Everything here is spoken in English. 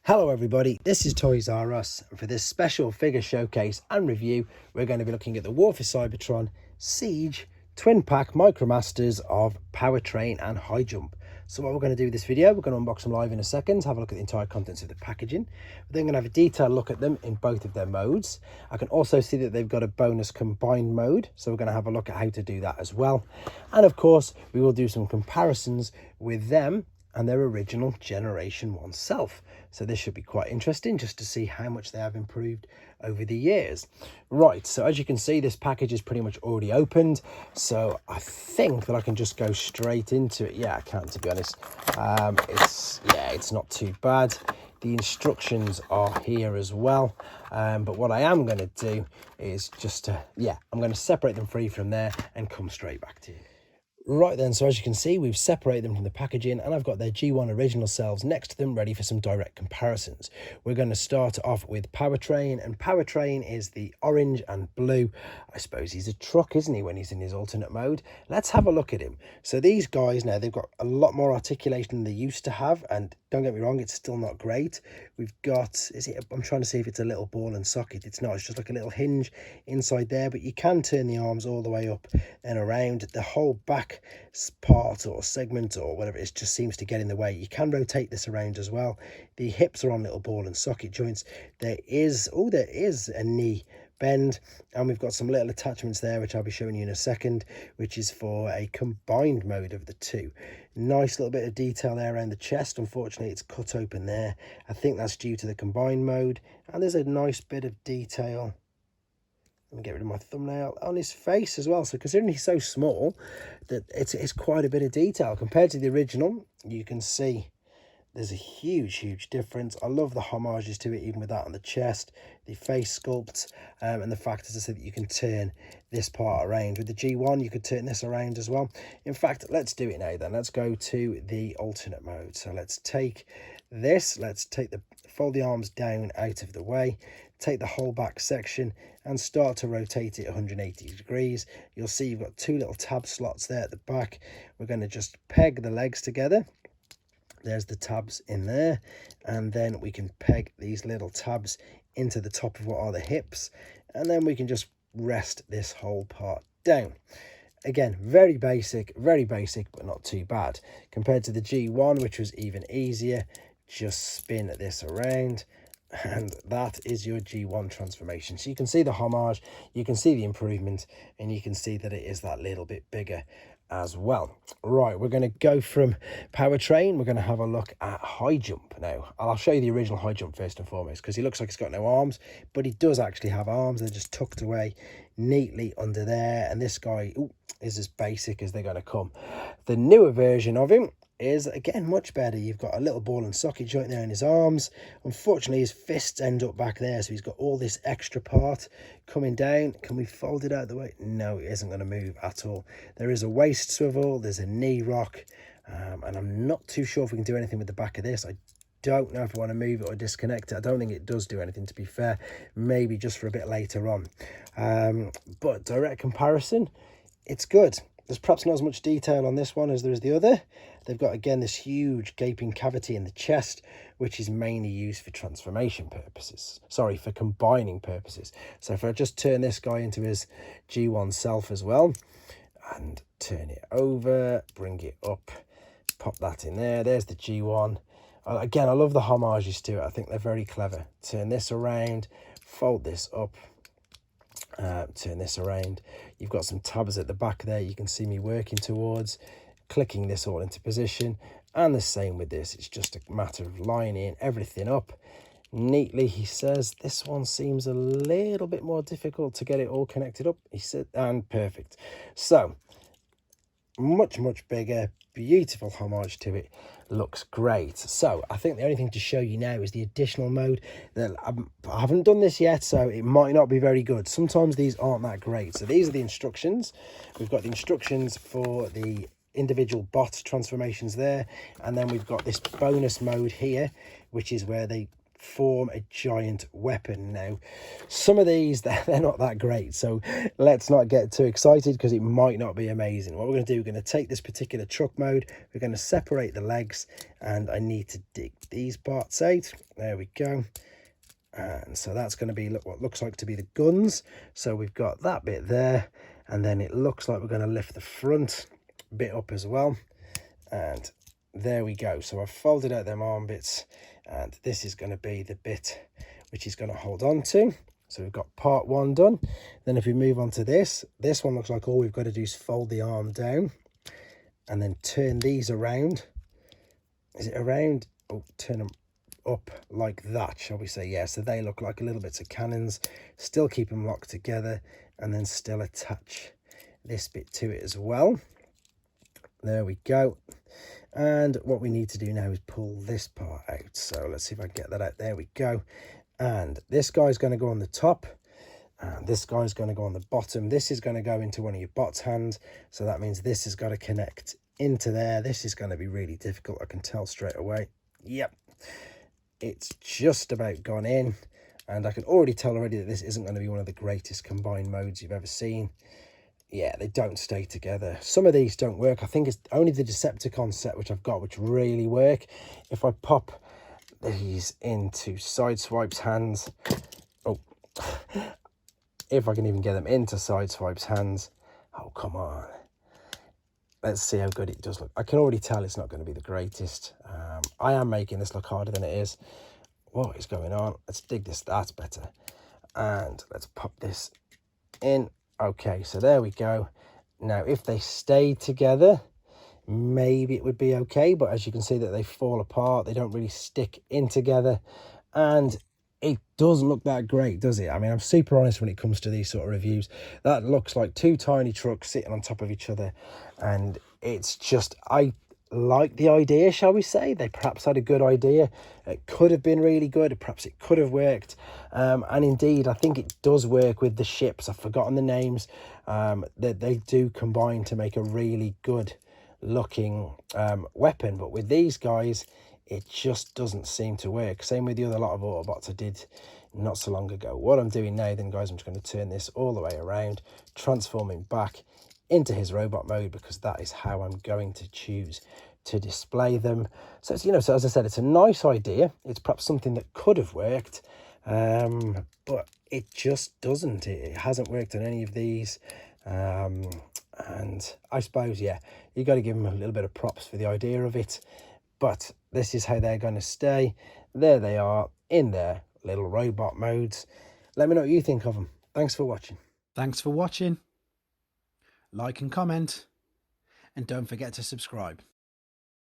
Hello everybody, this is Toys R Us, and for this special figure showcase and review we're going to be looking at the War for Cybertron Siege twin pack micromasters of Powertrain and Highjump. So what we're going to do with this video, we're going to unbox them live in a second, have a look at the entire contents of the packaging. We're then going to have a detailed look at them in both of their modes. I can also see that they've got a bonus combined mode, so we're going to have a look at how to do that as well. And of course we will do some comparisons with them and their original Generation 1 self. So this should be quite interesting just to see how much they have improved over the years. Right, so as you can see, this package is pretty much already opened, so I think that I can just go straight into it. Yeah, I can, to be honest. It's not too bad. The instructions are here as well, but what I am going to do is I'm going to separate them free from there and come straight back to you. Right then, so as you can see, we've separated them from the packaging and I've got their G1 original selves next to them ready for some direct comparisons. We're going to start off with Powertrain, and Powertrain is the orange and blue. I suppose he's a truck, isn't he, when he's in his alternate mode? Let's have a look at him. So these guys now, they've got a lot more articulation than they used to have, and don't get me wrong, it's still not great. We've got, I'm trying to see if it's a little ball and socket. It's not, it's just like a little hinge inside there, but you can turn the arms all the way up and around. The whole back part or segment or whatever it just seems to get in the way. You can rotate this around as well. The hips are on little ball and socket joints. There is a knee bend, and we've got some little attachments there which I'll be showing you in a second, which is for a combined mode of the two. Nice little bit of detail there around the chest. Unfortunately it's cut open there. I think that's due to the combined mode, and there's a nice bit of detail. Let me get rid of my thumbnail on his face as well. So considering he's so small, that it's quite a bit of detail compared to the original. You can see there's a huge difference. I love the homages to it, even with that on the chest, the face sculpt, and the fact, as I said, that you can turn this part around. With the G1 you could turn this around as well. In fact, let's do it now then. Let's go to the alternate mode. So let's take this, fold the arms down out of the way, take the whole back section and start to rotate it 180 degrees. You'll see you've got two little tab slots there at the back. We're going to just peg the legs together. There's the tabs in there, and then we can peg these little tabs into the top of what are the hips, and then we can just rest this whole part down. Again, very basic, but not too bad. Compared to the G1, which was even easier, just spin this around, and that is your G1 transformation. So you can see the homage, you can see the improvement, and you can see that it is that little bit bigger as well. Right, we're going to go from Powertrain. We're going to have a look at Highjump now. I'll show you the original Highjump first and foremost, because he looks like he's got no arms, but he does actually have arms. They're just tucked away neatly under there, and this guy is as basic as they're going to come. The newer version of him is again much better. You've got a little ball and socket joint there in his arms. Unfortunately his fists end up back there, so he's got all this extra part coming down. Can we fold it out of the way? No, it isn't going to move at all. There is a waist swivel, there's a knee rock, and I'm not too sure if we can do anything with the back of this. I don't know if I want to move it or disconnect it. I don't think it does do anything, to be fair. Maybe just for a bit later on, but direct comparison, it's good. There's perhaps not as much detail on this one as there is the other. They've got, again, this huge gaping cavity in the chest, which is mainly used for transformation purposes. Sorry, for combining purposes. So if I just turn this guy into his G1 self as well, and turn it over, bring it up, pop that in there. There's the G1. Again, I love the homages to it. I think they're very clever. Turn this around, fold this up. Turn this around. You've got some tabs at the back there you can see me working towards, clicking this all into position, and the same with this. It's just a matter of lining everything up neatly. He says this one seems a little bit more difficult to get it all connected up, he said, and perfect. So much bigger, beautiful homage to it, looks great. So I think the only thing to show you now is the additional mode. That I haven't done this yet, so it might not be very good. Sometimes these aren't that great. So these are the instructions. We've got the instructions for the individual bot transformations there, and then we've got this bonus mode here, which is where they form a giant weapon. Now, some of these, they're not that great, so let's not get too excited because it might not be amazing. What we're going to do, we're going to take this particular truck mode, we're going to separate the legs, and I need to dig these parts out. There we go. And so that's going to be what looks like to be the guns. So we've got that bit there, and then it looks like we're going to lift the front bit up as well. And there we go. So I've folded out them arm bits, and this is going to be the bit which he's going to hold on to. So we've got part one done. Then if we move on to this one looks like all we've got to do is fold the arm down and then turn these around. Is it around? Oh, turn them up like that, shall we say. Yeah, so they look like little bits of cannons. Still keep them locked together, and then still attach this bit to it as well. There we go. And what we need to do now is pull this part out. So let's see if I can get that out. There we go. And this guy's going to go on the top, and this guy's going to go on the bottom. This is going to go into one of your bot's hands, so that means this has got to connect into there. This is going to be really difficult, I can tell straight away. Yep, it's just about gone in, and I can already tell already that this isn't going to be one of the greatest combined modes you've ever seen. Yeah, they don't stay together. Some of these don't work. I think it's only the Decepticon set which I've got which really work. If I pop these into Sideswipe's hands, oh, if I can even get them into Sideswipe's hands, oh come on, let's see how good it does look. I can already tell it's not going to be the greatest. I am making this look harder than it is. What is going on? Let's dig this. That's better. And let's pop this in. Okay, so there we go. Now, if they stayed together, maybe it would be okay, but as you can see that they fall apart, they don't really stick in together, and it doesn't look that great, does it? I mean, I'm super honest when it comes to these sort of reviews. That looks like two tiny trucks sitting on top of each other, and it's just, I like the idea, shall we say. They perhaps had a good idea. It could have been really good, perhaps it could have worked, and indeed I think it does work with the ships. I've forgotten the names, that they do combine to make a really good looking weapon, but with these guys it just doesn't seem to work. Same with the other lot of Autobots I did not so long ago. What I'm doing now then, guys, I'm just going to turn this all the way around, transforming back into his robot mode, because that is how I'm going to choose to display them. So it's, you know, so as I said, it's a nice idea. It's perhaps something that could have worked, but it just doesn't. It hasn't worked on any of these, and I suppose, yeah, you got to give them a little bit of props for the idea of it. But this is how they're going to stay. There they are in their little robot modes. Let me know what you think of them. Thanks for watching. Thanks for watching. Like and comment, and don't forget to subscribe.